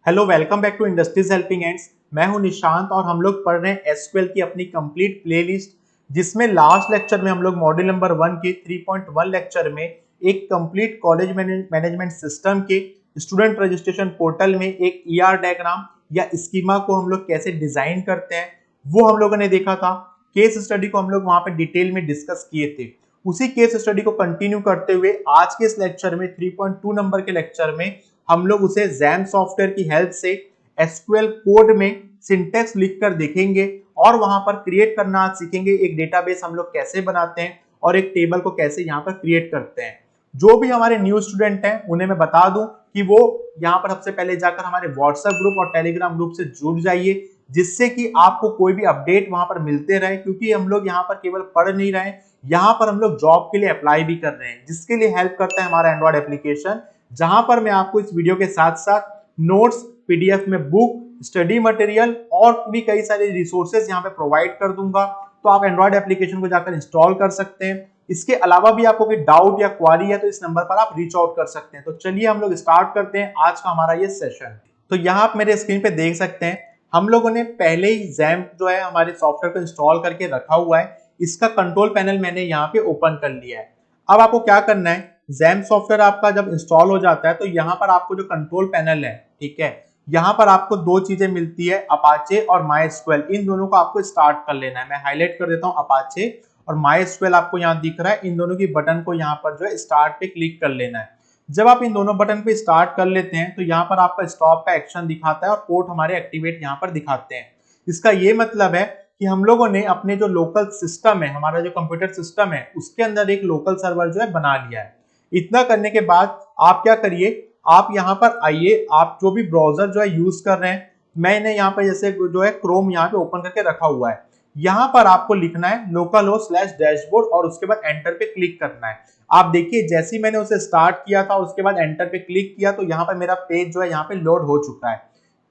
Hello, welcome back to industries helping hands. मैं हूं निशांत और हम लोग पढ़ रहे हैं एसक्यूएल की अपनी कंप्लीट प्लेलिस्ट, जिसमें लास्ट लेक्चर में हम लोग मॉड्यूल नंबर 1 के 3.1 लेक्चर में एक कंप्लीट कॉलेज मैनेजमेंट सिस्टम के स्टूडेंट रजिस्ट्रेशन पोर्टल में एक ईआर डायग्राम या स्कीमा को हम लोग कैसे डिजाइन करते हैं वो हम लोगों ने देखा था। केस स्टडी को हम लोग वहां पर डिटेल में डिस्कस किए थे। उसी केस स्टडी को कंटिन्यू करते हुए आज के इस लेक्चर में 3.2 नंबर के लेक्चर में हम लोग उसे जैम सॉफ्टवेयर की हेल्प से एसक्यूएल कोड में सिंटेक्स लिखकर देखेंगे और वहां पर क्रिएट करना आज सीखेंगे। एक डेटाबेस हम लोग कैसे बनाते हैं और एक टेबल को कैसे यहाँ पर क्रिएट करते हैं। जो भी हमारे न्यू स्टूडेंट हैं उन्हें मैं बता दूं कि वो यहाँ पर सबसे पहले जाकर हमारे व्हाट्सएप ग्रुप और टेलीग्राम ग्रुप से जुड़ जाइए, जिससे कि आपको कोई भी अपडेट वहां पर मिलते रहे। क्योंकि हम लोग यहाँ पर केवल पढ़ नहीं रहे हैं, यहाँ पर हम लोग जॉब के लिए अप्लाई भी कर रहे हैं, जिसके लिए हेल्प करता है हमारा एंड्रॉइड एप्लीकेशन, जहां पर मैं आपको इस वीडियो के साथ साथ नोट्स, पीडीएफ में बुक, स्टडी मटेरियल और भी कई सारे रिसोर्सेज यहाँ पे प्रोवाइड कर दूंगा। तो आप एंड्रॉइड एप्लीकेशन को जाकर इंस्टॉल कर सकते हैं। इसके अलावा भी आपको कोई डाउट या क्वारी है तो इस नंबर पर आप रीच आउट कर सकते हैं। तो चलिए हम लोग स्टार्ट करते हैं आज का हमारा ये सेशन। तो यहाँ आप मेरे स्क्रीन पे देख सकते हैं, हम लोगों ने पहले ही जैम्प जो है हमारे सॉफ्टवेयर को इंस्टॉल करके रखा हुआ है। इसका कंट्रोल पैनल मैंने यहाँ पे ओपन कर लिया है। अब आपको क्या करना है, जैम्प सॉफ्टवेयर आपका जब इंस्टॉल हो जाता है तो यहाँ पर आपको जो कंट्रोल पैनल है, ठीक है, यहाँ पर आपको दो चीजें मिलती है, अपाचे और माई-एसक्यूएल। इन दोनों को आपको स्टार्ट कर लेना है। मैं हाईलाइट कर देता हूँ, अपाचे और माई-एसक्यूएल आपको यहाँ दिख रहा है। इन दोनों की बटन को यहाँ पर जो है स्टार्ट पे क्लिक कर लेना है। जब आप इन दोनों बटन पे स्टार्ट कर लेते हैं तो यहाँ पर आपका स्टॉप का एक्शन दिखाता है और पोर्ट हमारे एक्टिवेट यहाँ पर दिखाते हैं। इसका ये मतलब है कि हम लोगों ने अपने जो लोकल सिस्टम है, हमारा जो कंप्यूटर सिस्टम है, उसके अंदर एक लोकल सर्वर जो है बना लिया है। इतना करने के बाद आप क्या करिए, आप यहाँ पर आइए, आप जो भी ब्राउजर जो है यूज कर रहे हैं, मैंने यहाँ पर जैसे जो है क्रोम यहाँ पे ओपन करके रखा हुआ है। यहाँ पर आपको लिखना है localhost/dashboard और उसके बाद एंटर पे क्लिक करना है। आप देखिए, जैसे ही मैंने उसे स्टार्ट किया था उसके बाद एंटर पे क्लिक किया तो यहाँ पर मेरा पेज जो है यहाँ पे लोड हो चुका है।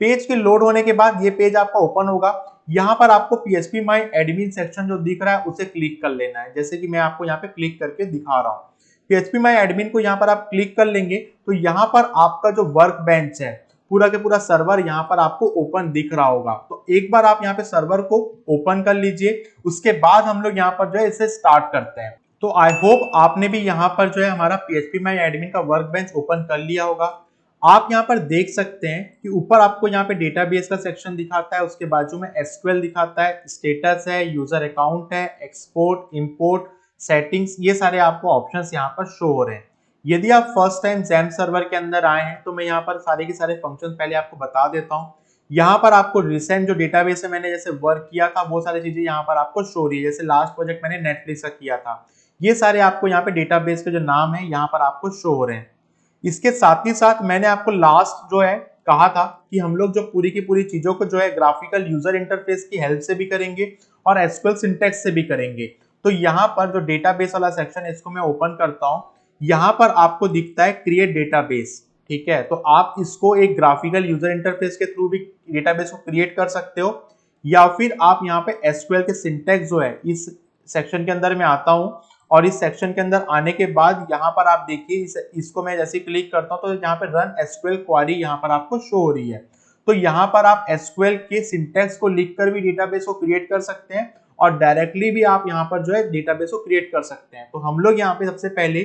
पेज के लोड होने के बाद ये पेज आपका ओपन होगा। यहाँ पर आपको phpMyAdmin सेक्शन जो दिख रहा है उसे क्लिक कर लेना है, जैसे कि मैं आपको यहाँ पे क्लिक करके दिखा रहा हूँ। phpMyAdmin को यहाँ पर आप क्लिक कर लेंगे तो यहाँ पर आपका जो वर्क बेंच है, पूरा के पूरा सर्वर यहाँ पर आपको ओपन दिख रहा होगा। तो एक बार आप यहाँ पे सर्वर को ओपन कर लीजिए, उसके बाद हम लोग यहाँ पर जो है इसे स्टार्ट करते हैं। तो आई होप आपने भी यहाँ पर जो है हमारा phpMyAdmin का वर्क बेंच ओपन कर लिया होगा। आप यहाँ पर देख सकते हैं कि ऊपर आपको यहाँ पे डेटाबेस का सेक्शन दिखाता है, उसके बाजू में एसक्यूएल दिखाता है, स्टेटस है, यूजर अकाउंट है, एक्सपोर्ट, इंपोर्ट, सेटिंग्स, ये सारे आपको ऑप्शंस यहाँ पर शो हो रहे हैं। यदि आप फर्स्ट टाइम जैम सर्वर के अंदर आए हैं तो मैं यहाँ पर सारे के सारे फंक्शन पहले आपको बता देता हूँ। यहाँ पर आपको रिसेंट जो डेटाबेस में मैंने जैसे वर्क किया था वो सारी चीजें यहाँ पर आपको शो हो रही है। जैसे लास्ट प्रोजेक्ट मैंने नेटफ्लिक्स का किया था, ये सारे आपको यहाँ पे डेटाबेस के जो नाम है यहाँ पर आपको शो हो रहे हैं। इसके साथ ही साथ मैंने आपको लास्ट जो है कहा था कि हम लोग जो पूरी की पूरी चीजों को जो है ग्राफिकल यूजर इंटरफेस की हेल्प से भी करेंगे और एसक्यूएल सिंटैक्स से भी करेंगे। तो यहाँ पर जो डेटाबेस वाला सेक्शन है इसको मैं ओपन करता हूँ। यहाँ पर आपको दिखता है क्रिएट डेटाबेस, ठीक है। तो आप इसको एक ग्राफिकल यूजर इंटरफेस के थ्रू भी डेटाबेस को क्रिएट कर सकते हो, या फिर आप यहाँ पे एसक्यूएल के सिंटैक्स जो है इस सेक्शन के अंदर मैं आता हूँ और इस सेक्शन के अंदर आने के बाद यहाँ पर आप देखिए इसको मैं जैसे क्लिक करता हूँ तो यहाँ पर रन एसक्यूएल क्वेरी यहाँ पर आपको शो हो रही है। तो यहाँ पर आप एसक्यूएल के सिंटैक्स को लिखकर भी डेटाबेस को क्रिएट कर सकते हैं और डायरेक्टली भी आप यहाँ पर जो है डेटाबेस को क्रिएट कर सकते हैं। तो हम लोग यहाँ पे सबसे पहले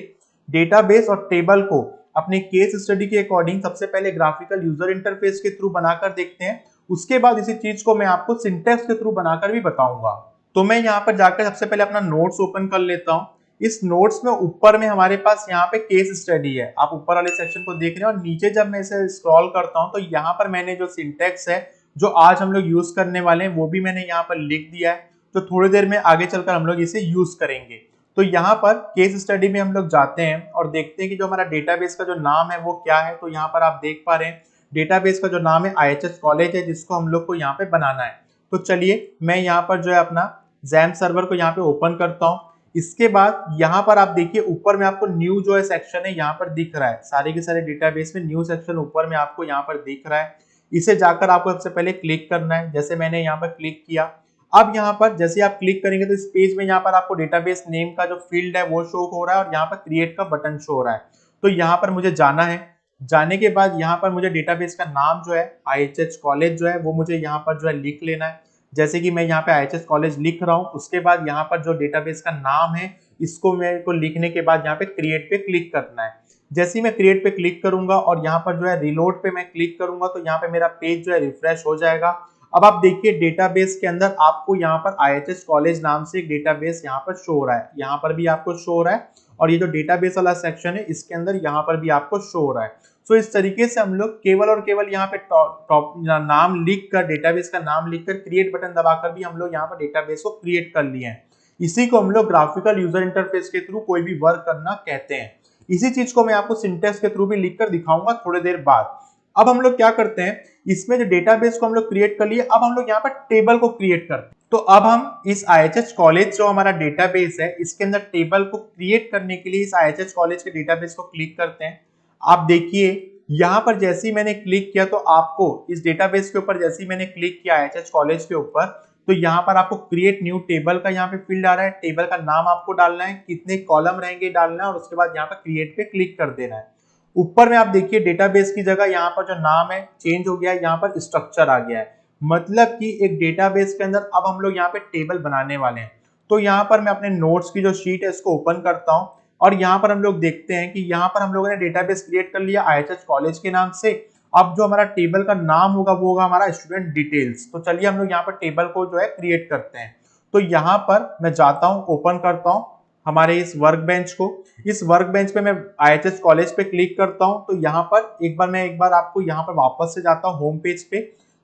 डेटाबेस और टेबल को अपने केस स्टडी के अकॉर्डिंग सबसे पहले ग्राफिकल यूजर इंटरफेस के थ्रू बनाकर देखते हैं। उसके बाद इसी चीज को मैं आपको सिंटैक्स के थ्रू बनाकर भी बताऊंगा। तो मैं यहाँ पर जाकर सबसे पहले अपना नोट्स ओपन कर लेता हूँ। इस नोट्स में ऊपर में हमारे पास यहाँ पे केस स्टडी है, आप ऊपर वाले सेक्शन को देख रहे हैं और नीचे जब मैं इसे स्क्रॉल करता हूँ तो यहाँ पर मैंने जो सिंटैक्स है जो आज हम लोग यूज करने वाले हैं वो भी मैंने यहाँ पर लिख दिया है। तो थोड़ी देर में आगे चलकर हम लोग इसे यूज करेंगे। तो यहाँ पर केस स्टडी में हम लोग जाते हैं और देखते हैं कि जो हमारा डेटाबेस का जो नाम है वो क्या है। तो यहाँ पर आप देख पा रहे हैं डेटाबेस का जो नाम है IHS कॉलेज है, जिसको हम लोग को यहाँ पे बनाना है। तो चलिए मैं यहाँ पर जो है अपना जैम सर्वर को यहाँ पे ओपन करता हूँ। इसके बाद यहाँ पर आप देखिए ऊपर में आपको न्यू जो है सेक्शन है यहाँ पर दिख रहा है। सारे के सारे डेटाबेस में न्यू सेक्शन ऊपर में आपको यहाँ पर दिख रहा है। इसे जाकर आपको सबसे पहले क्लिक करना है, जैसे मैंने यहाँ पर क्लिक किया। अब यहाँ पर जैसे आप क्लिक करेंगे तो इस पेज में यहाँ पर आपको डेटाबेस नेम का जो फील्ड है वो शो हो रहा है और यहाँ पर क्रिएट का बटन शो हो रहा है। तो यहाँ पर मुझे जाना है जाने के बाद यहाँ पर मुझे डेटाबेस का नाम जो है IHH कॉलेज जो है वो मुझे यहाँ पर जो है लिख लेना है। जैसे कि मैं यहाँ पे IHH कॉलेज लिख रहा हूँ, उसके बाद यहाँ पर जो डेटाबेस का नाम है इसको मेरे को लिखने के बाद यहाँ पे क्रिएट पे क्लिक करना है। जैसे ही मैं क्रिएट पे क्लिक करूंगा और यहाँ पर जो है रिलोड पे मैं क्लिक करूंगा तो यहाँ पे मेरा पेज जो है रिफ्रेश हो जाएगा। अब आप देखिए डेटाबेस के अंदर आपको यहाँ पर IHH कॉलेज नाम से एक डेटाबेस यहाँ पर शो हो रहा है, यहाँ पर भी आपको शो हो रहा है और ये जो डेटाबेस वाला सेक्शन है इसके अंदर यहाँ पर भी आपको शो हो रहा है। सो इस तरीके से हम लोग केवल और केवल यहाँ पे टॉप नाम लिख कर, डेटाबेस का नाम लिखकर क्रिएट बटन दबाकर भी हम लोग यहाँ पर डेटाबेस को क्रिएट कर लिए हैं। इसी को हम लोग ग्राफिकल यूजर इंटरफेस के थ्रू कोई भी वर्क करना कहते हैं। इसी चीज को मैं आपको सिंटेक्स के थ्रू भी लिखकर दिखाऊंगा थोड़ी देर बाद। अब हम लोग क्या करते हैं, इसमें जो डेटाबेस को हम लोग क्रिएट कर लिए, अब हम लोग यहाँ पर टेबल को क्रिएट करते हैं। तो अब हम इस IHH कॉलेज जो हमारा डेटाबेस है इसके अंदर टेबल को क्रिएट करने के लिए इस IHH कॉलेज के डेटाबेस को क्लिक करते हैं। आप देखिए यहाँ पर जैसे ही मैंने क्लिक किया तो आपको इस डेटाबेस के ऊपर जैसे ही मैंने क्लिक किया IHH कॉलेज के ऊपर तो यहाँ पर आपको क्रिएट न्यू टेबल का यहाँ पे फील्ड आ रहा है। टेबल का नाम आपको डालना है, कितने कॉलम रहेंगे डालना है और उसके बाद यहाँ पर क्रिएट पे क्लिक कर देना है। ऊपर में आप देखिए डेटाबेस की जगह यहाँ पर जो नाम है चेंज हो गया है, यहाँ पर स्ट्रक्चर आ गया है। मतलब कि एक डेटाबेस के अंदर अब हम लोग यहाँ पे टेबल बनाने वाले हैं। तो यहाँ पर मैं अपने नोट्स की जो शीट है इसको ओपन करता हूँ और यहाँ पर हम लोग देखते हैं कि यहाँ पर हम लोगों ने डेटाबेस क्रिएट कर लिया IHH कॉलेज के नाम से। अब जो हमारा टेबल का नाम होगा वो होगा हमारा स्टूडेंट डिटेल्स। तो चलिए हम लोग यहाँ पर टेबल को जो है क्रिएट करते हैं। तो यहाँ पर मैं जाता हूँ, ओपन करता हूँ हमारे इस वर्क बेंच को। इस वर्क बेंच पे मैं IHH कॉलेज पे क्लिक करता हूँ तो यहाँ पर एक बार आपको यहाँ पर वापस से जाता हूँ होम पेज पे।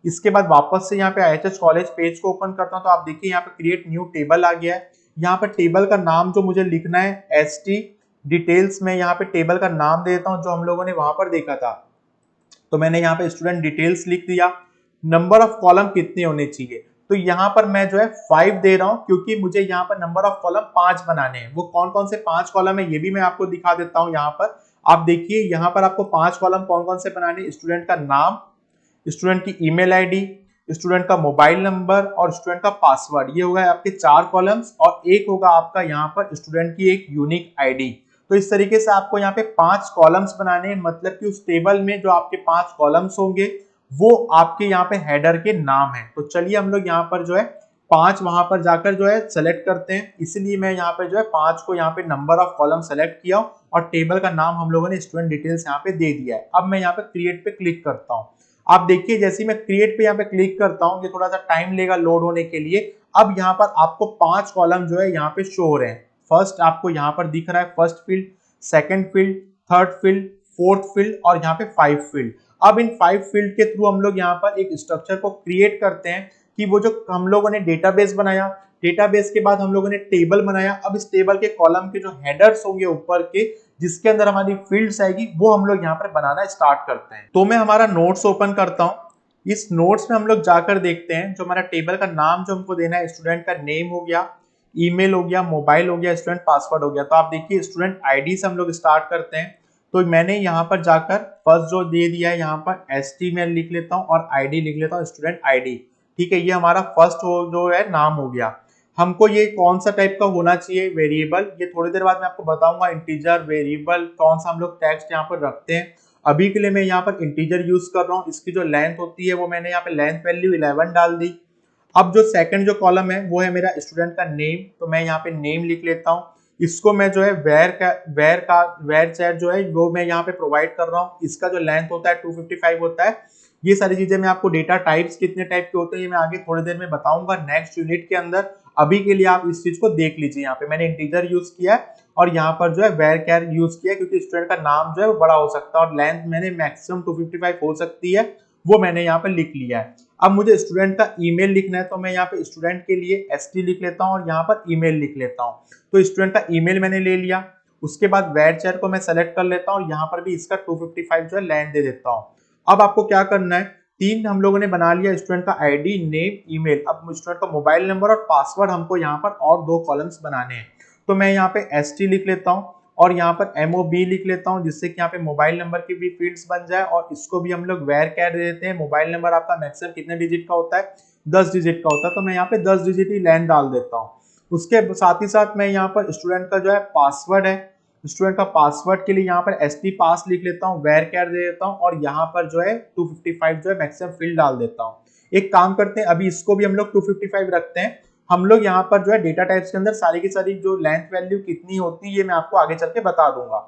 इसके बाद वापस से यहाँ पे IHH कॉलेज पेज को ओपन करता हूँ तो आप देखिए यहाँ पे क्रिएट न्यू टेबल आ गया है। यहाँ पर टेबल का नाम जो मुझे लिखना है ST डिटेल्स में यहाँ पे टेबल का नाम दे देता हूँ जो हम लोगों ने वहां पर देखा था। तो मैंने यहाँ पे स्टूडेंट डिटेल्स लिख दिया। नंबर ऑफ कॉलम कितने होने चाहिए, तो यहाँ पर मैं जो है 5 दे रहा हूँ क्योंकि मुझे यहाँ पर नंबर ऑफ कॉलम 5 बनाने हैं। वो कौन कौन से 5 कॉलम है ये भी मैं आपको दिखा देता हूँ। यहाँ पर आप देखिए यहाँ पर आपको 5 कॉलम कौन कौन से बनाने, स्टूडेंट का नाम, स्टूडेंट की ईमेल आईडी, स्टूडेंट का मोबाइल नंबर और स्टूडेंट का पासवर्ड। ये होगा आपके 4 कॉलम्स और एक होगा आपका यहाँ पर स्टूडेंट की एक यूनिक आईडी। तो इस तरीके से आपको यहाँ पे 5 कॉलम्स बनाने हैं। मतलब कि उस टेबल में जो आपके 5 कॉलम्स होंगे वो आपके यहाँ पे हेडर के नाम है। तो चलिए हम लोग यहाँ पर जो है 5 वहां पर जाकर जो है सेलेक्ट करते हैं। इसलिए मैं यहाँ पे जो है 5 को यहाँ पे नंबर ऑफ कॉलम सेलेक्ट किया और टेबल का नाम हम लोगों ने स्टूडेंट डिटेल्स यहाँ पे दे दिया है। अब मैं यहाँ पे क्रिएट पे क्लिक करता हूँ। आप देखिए जैसे ही मैं क्रिएट पे यहाँ पे क्लिक करता हूँ ये थोड़ा सा टाइम लेगा लोड होने के लिए। अब यहाँ पर आपको 5 कॉलम जो है यहाँ पे शो हो रहे हैं। फर्स्ट आपको यहाँ पर दिख रहा है first field, second field, third field, fourth field और यहाँ पे 5 फील्ड। अब इन 5 फील्ड के थ्रू हम लोग यहाँ पर एक स्ट्रक्चर को क्रिएट करते हैं कि वो जो हम लोगों ने डेटाबेस बनाया, डेटाबेस के बाद हम लोगों ने टेबल बनाया। अब इस टेबल के कॉलम के जो हेडर्स होंगे ऊपर के जिसके अंदर हमारी फील्ड्स आएगी वो हम लोग यहाँ पर बनाना स्टार्ट करते हैं। तो मैं हमारा नोट्स ओपन करता हूँ। इस नोट्स में हम लोग जाकर देखते हैं जो हमारा टेबल का नाम जो हमको देना है, स्टूडेंट का नेम हो गया, ईमेल हो गया, मोबाइल हो गया, स्टूडेंट पासवर्ड हो गया। तो आप देखिए स्टूडेंट आईडी से हम लोग स्टार्ट करते हैं। तो मैंने यहाँ पर जाकर फर्स्ट जो दे दिया है यहाँ पर ST में लिख लेता हूँ और ID लिख लेता हूँ, स्टूडेंट ID। ठीक है, ये हमारा फर्स्ट जो है नाम हो गया। हमको ये कौन सा टाइप का होना चाहिए वेरिएबल, ये थोड़ी देर बाद मैं आपको बताऊंगा। इंटीजर, वेरिएबल, कौन सा हम लोग टेक्स्ट यहाँ पर रखते हैं। अभी के लिए मैं यहाँ पर इंटीजर यूज कर रहा हूँ। इसकी जो लेंथ होती है वो मैंने यहाँ पे लेंथ वैल्यू 11 डाल दी। अब जो सेकंड जो कॉलम है वो है मेरा स्टूडेंट का नेम। तो मैं यहाँ पे नेम लिख लेता हूँ। इसको मैं जो है वेर चैट जो है वो मैं यहाँ पे प्रोवाइड कर रहा हूँ। इसका जो लेंथ होता है 255 होता है। ये सारी चीजें मैं आपको डेटा टाइप्स कितने टाइप के होते हैं ये मैं आगे थोड़ी देर में बताऊंगा नेक्स्ट यूनिट के अंदर। अभी के लिए आप इस चीज को देख लीजिए। यहाँ पे मैंने इंटीजर यूज किया है और यहाँ पर जो है वेर कैर यूज किया है क्योंकि स्टूडेंट का नाम जो है वो बड़ा हो सकता है और लेंथ मैंने मैक्सिमम 255 हो सकती है वो मैंने यहाँ पे लिख लिया है। अब मुझे स्टूडेंट का ईमेल लिखना है तो मैं यहाँ पे स्टूडेंट के लिए ST लिख लेता हूँ और यहाँ पर ईमेल लिख लेता हूँ। तो स्टूडेंट का ईमेल मैंने ले लिया। उसके बाद वेरचर को मैं सेलेक्ट कर लेता हूँ और यहाँ पर भी इसका 255 जो है लेंथ दे देता हूँ। अब आपको क्या करना है, 3 हम लोगों ने बना लिया, स्टूडेंट का ID, नेम, ईमेल। अब स्टूडेंट का मोबाइल नंबर और पासवर्ड हमको यहाँ पर और 2 कॉलम्स बनाने हैं। तो मैं यहाँ पे ST लिख लेता हूँ और यहाँ पर MOB लिख लेता हूँ जिससे कि यहाँ पे मोबाइल नंबर की भी फील्ड्स बन जाए और इसको भी हम लोग वेर कैर दे देते हैं। मोबाइल नंबर आपका मैक्सिमम कितने डिजिट का होता है, 10 डिजिट का होता है। तो मैं यहाँ पे 10 डिजिट ही लेंथ डाल देता हूँ। उसके साथ ही साथ मैं यहाँ पर स्टूडेंट का जो है पासवर्ड है स्टूडेंट का पासवर्ड के लिए यहाँ पर st पास लिख लेता हूँ, वेर कैर दे देता हूँ और यहाँ पर जो है 255 जो है मैक्सिमम फील्ड डाल देता हूँ। एक काम करते हैं, अभी इसको भी हम लोग 255 रखते हैं। हम लोग यहाँ पर जो है डेटा टाइप्स के अंदर सारी की सारी जो लेंथ वैल्यू कितनी होती है ये मैं आपको आगे चल के बता दूंगा।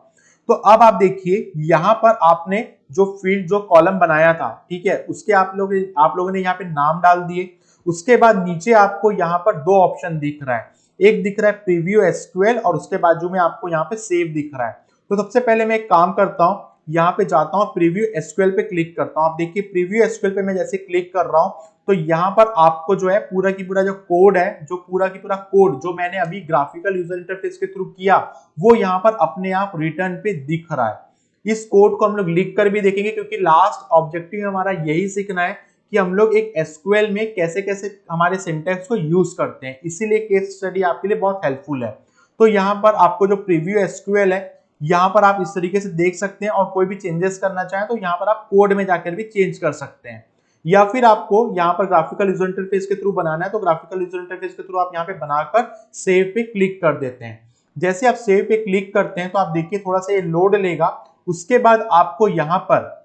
तो अब आप देखिए यहाँ पर आपने जो फील्ड जो कॉलम बनाया था, ठीक है, उसके आप लोगों ने यहाँ पे नाम डाल दिए। उसके बाद नीचे आपको यहाँ पर दो ऑप्शन दिख रहा है, एक दिख रहा है प्रीव्यू एसक्यूएल और उसके बाजू में आपको यहाँ पे सेव दिख रहा है। तो सबसे पहले मैं एक काम करता हूँ, यहाँ पे जाता हूँ, प्रीव्यू एसक्यूएल पे क्लिक करता हूँ। आप देखिए प्रीव्यू एसक्यूएल पे मैं जैसे क्लिक कर रहा हूँ तो यहाँ पर आपको जो है पूरा की पूरा जो कोड है, जो पूरा की पूरा कोड जो मैंने अभी ग्राफिकल यूजर इंटरफेस के थ्रू किया वो यहाँ पर अपने आप रिटर्न पे दिख रहा है। इस कोड को हम लोग लिख कर भी देखेंगे क्योंकि लास्ट ऑब्जेक्टिव हमारा यही सीखना है कि हम लोग एक एसक्यूएल में कैसे कैसे हमारे सिंटैक्स को यूज करते हैं, इसीलिए केस स्टडी आपके लिए बहुत हेल्पफुल है। तो यहाँ पर आपको जो प्रीव्यू एसक्यूएल है यहाँ पर आप इस तरीके से देख सकते हैं और कोई भी चेंजेस करना चाहें तो यहाँ पर आप कोड में जाकर भी चेंज कर सकते हैं, या फिर आपको यहाँ पर ग्राफिकल यूजर इंटरफेस के थ्रू बनाना है तो ग्राफिकल यूजर इंटरफेस के थ्रू आप यहाँ पे बनाकर सेव पे क्लिक कर देते हैं। जैसे आप सेव पे क्लिक करते हैं तो आप देखिए थोड़ा सा ये लोड लेगा, उसके बाद आपको यहाँ पर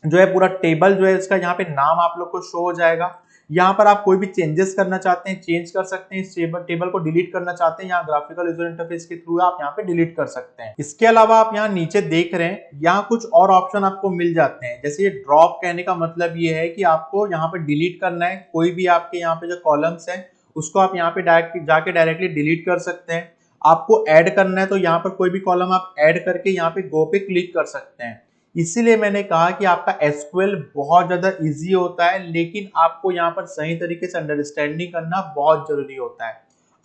जो है पूरा टेबल जो है इसका यहाँ पे नाम आप लोग को शो हो जाएगा। यहाँ पर आप कोई भी चेंजेस करना चाहते हैं चेंज कर सकते हैं, इस टेबल को डिलीट करना चाहते हैं यहाँ ग्राफिकल यूजर इंटरफेस के थ्रू आप यहाँ पे डिलीट कर सकते हैं। इसके अलावा आप यहाँ नीचे देख रहे हैं यहाँ कुछ और ऑप्शन आपको मिल जाते हैं, जैसे ये ड्रॉप कहने का मतलब ये है कि आपको यहाँ पे डिलीट करना है कोई भी आपके यहाँ पे जो कॉलम्स है उसको आप यहाँ पे जाके डायरेक्टली डिलीट कर सकते हैं। आपको ऐड करना है तो यहाँ पर कोई भी कॉलम आप ऐड करके यहाँ पे गो पे क्लिक कर सकते हैं। इसीलिए मैंने कहा कि आपका एसक्यूएल बहुत ज्यादा इजी होता है, लेकिन आपको यहाँ पर सही तरीके से अंडरस्टैंडिंग करना बहुत जरूरी होता है।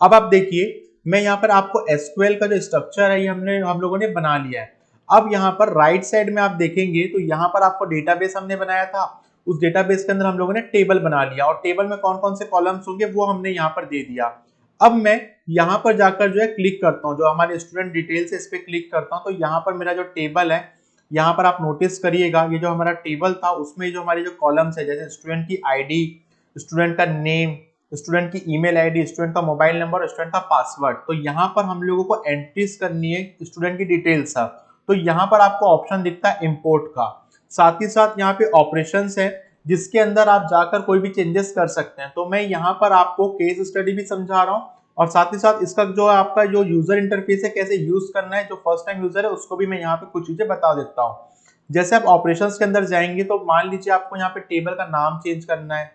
अब आप देखिए मैं यहाँ पर आपको एसक्यूएल का जो स्ट्रक्चर है ये हम लोगों ने बना लिया है। अब यहाँ पर राइट साइड में आप देखेंगे तो यहाँ पर आपको डेटाबेस हमने बनाया था, उस डेटाबेस के अंदर हम लोगों ने टेबल बना लिया और टेबल में कौन कौन से कॉलम्स होंगे वो हमने यहाँ पर दे दिया। अब मैं यहाँ पर जाकर जो है क्लिक करता हूँ, जो हमारे स्टूडेंट डिटेल्स है इस पे क्लिक करता हूँ तो यहाँ पर मेरा जो टेबल है यहाँ पर आप नोटिस करिएगा ये जो हमारा टेबल था उसमें जो हमारी जो कॉलम्स है जैसे स्टूडेंट की आईडी, स्टूडेंट का नेम, स्टूडेंट की ईमेल आईडी, स्टूडेंट का मोबाइल नंबर, स्टूडेंट का पासवर्ड, तो यहाँ पर हम लोगों को एंट्रीज करनी है स्टूडेंट की डिटेल्स है। तो यहाँ पर आपको ऑप्शन दिखता है इम्पोर्ट का, साथ ही साथ यहाँ पे ऑपरेशंस है जिसके अंदर आप जाकर कोई भी चेंजेस कर सकते हैं। तो मैं यहाँ पर आपको केस स्टडी भी समझा रहा हूँ और साथ ही साथ इसका जो आपका जो यूजर इंटरफेस है कैसे यूज करना है, जो फर्स्ट टाइम यूजर है उसको भी मैं यहाँ पे कुछ चीजें बता देता हूँ। जैसे आप ऑपरेशंस के अंदर जाएंगे तो मान लीजिए आपको यहाँ पे टेबल का नाम चेंज करना है,